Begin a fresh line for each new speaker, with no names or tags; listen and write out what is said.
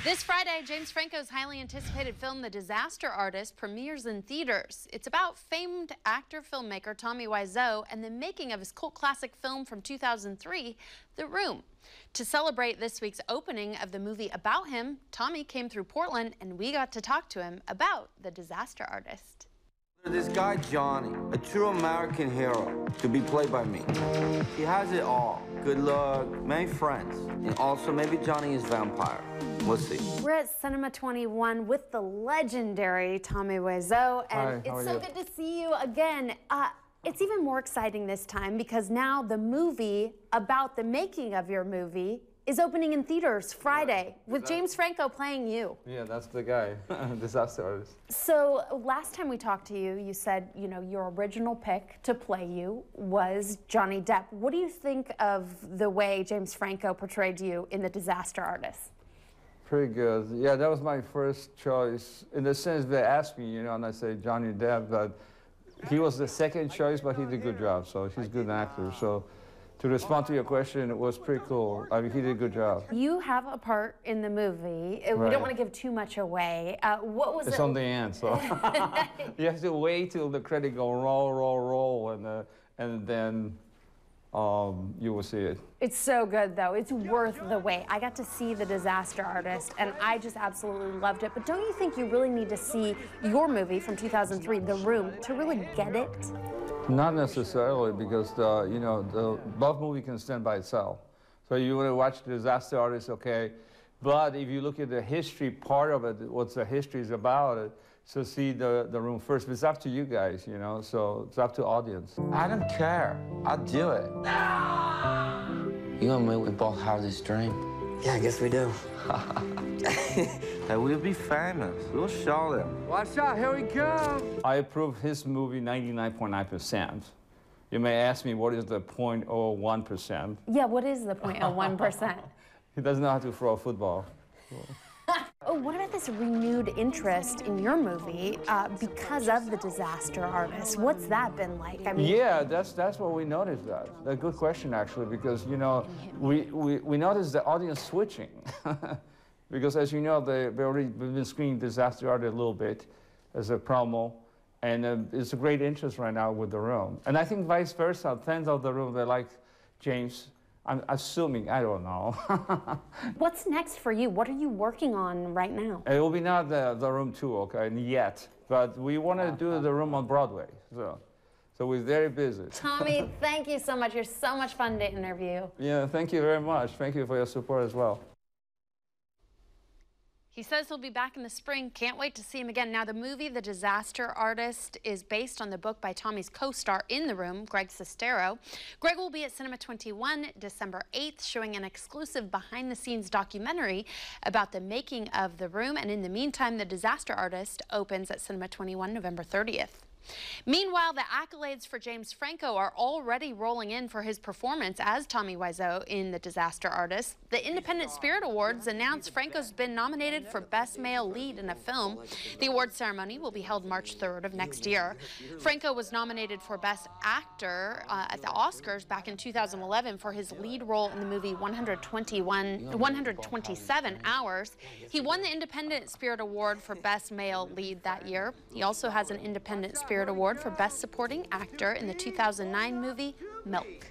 This Friday, James Franco's highly anticipated film, The Disaster Artist, premieres in theaters. It's about famed actor-filmmaker Tommy Wiseau and the making of his cult classic film from 2003, The Room. To celebrate this week's opening of the movie about him, Tommy came through Portland and we got to talk to him about The Disaster Artist.
This guy, Johnny, a true American hero, to be played by me. He has it all. Good luck, many friends, and also maybe Johnny is vampire. We'll see.
We're at Cinema 21 with the legendary Tommy Wiseau, and it's so good to see you again. It's even more exciting this time because now the movie about the making of your movie is opening in theaters Friday with James Franco playing you.
Yeah, that's the guy, Disaster Artist.
So last time we talked to you, you said, you know, your original pick to play you was Johnny Depp. What do you think of the way James Franco portrayed you in The Disaster Artist?
Pretty good. Yeah, that was my first choice. In the sense they asked me, you know, and I say Johnny Depp, but he was the second choice, but he did a good job, so he's a good actor. So to respond to your question, it was pretty cool. I mean, he did a good job.
You have a part in the movie. We don't want to give too much away. What was it?
It's on the end, so you have to wait till the credit go roll, and then you will see it.
It's so good, though. It's worth the wait. I got to see The Disaster Artist, and I just absolutely loved it. But don't you think you really need to see your movie from 2003, The Room, to really get it?
Not necessarily, because both movie can stand by itself. So you want to watch The Disaster Artist, okay, but if you look at the history part of it, what the history is about it, so see the Room first. But it's up to you guys, you know, so it's up to audience.
I don't care. I'll do it. You and me, we both have this dream.
Yeah, I guess we do.
That we'll be famous. We'll show them.
Watch out, here we come.
I approve his movie 99.9%. You may ask me, what is the 0.01%?
Yeah, what is the 0.01%?
He doesn't know how to throw a football.
Oh, what about this renewed interest in your movie because of The Disaster Artist? What's that been like? I mean,
yeah, that's what we noticed. That's a good question, actually, because, you know, we noticed the audience switching. Because, as you know, we've been screening Disaster Artist a little bit as a promo, and it's a great interest right now with The Room. And I think vice versa, fans of The Room, they like James. I'm assuming, I don't know.
What's next for you? What are you working on right now?
It will be not the Room 2, okay, yet. But we want to do The Room on Broadway, so we're very busy.
Tommy, thank you so much. You're so much fun to interview.
Yeah, thank you very much. Thank you for your support as well.
He says he'll be back in the spring. Can't wait to see him again. Now, the movie The Disaster Artist is based on the book by Tommy's co-star in The Room, Greg Sestero. Greg will be at Cinema 21 December 8th, showing an exclusive behind-the-scenes documentary about the making of The Room. And in the meantime, The Disaster Artist opens at Cinema 21 November 30th. Meanwhile, the accolades for James Franco are already rolling in for his performance as Tommy Wiseau in The Disaster Artist. The Independent Spirit Awards announced Franco's been nominated for Best Male Lead in a Film. The award ceremony will be held March 3rd of next year. Franco was nominated for Best Actor at the Oscars back in 2011 for his lead role in the movie 127 Hours. He won the Independent Spirit Award for Best Male Lead that year. He also has an Independent Spirit Award for Best Supporting Actor in the 2009 movie Milk.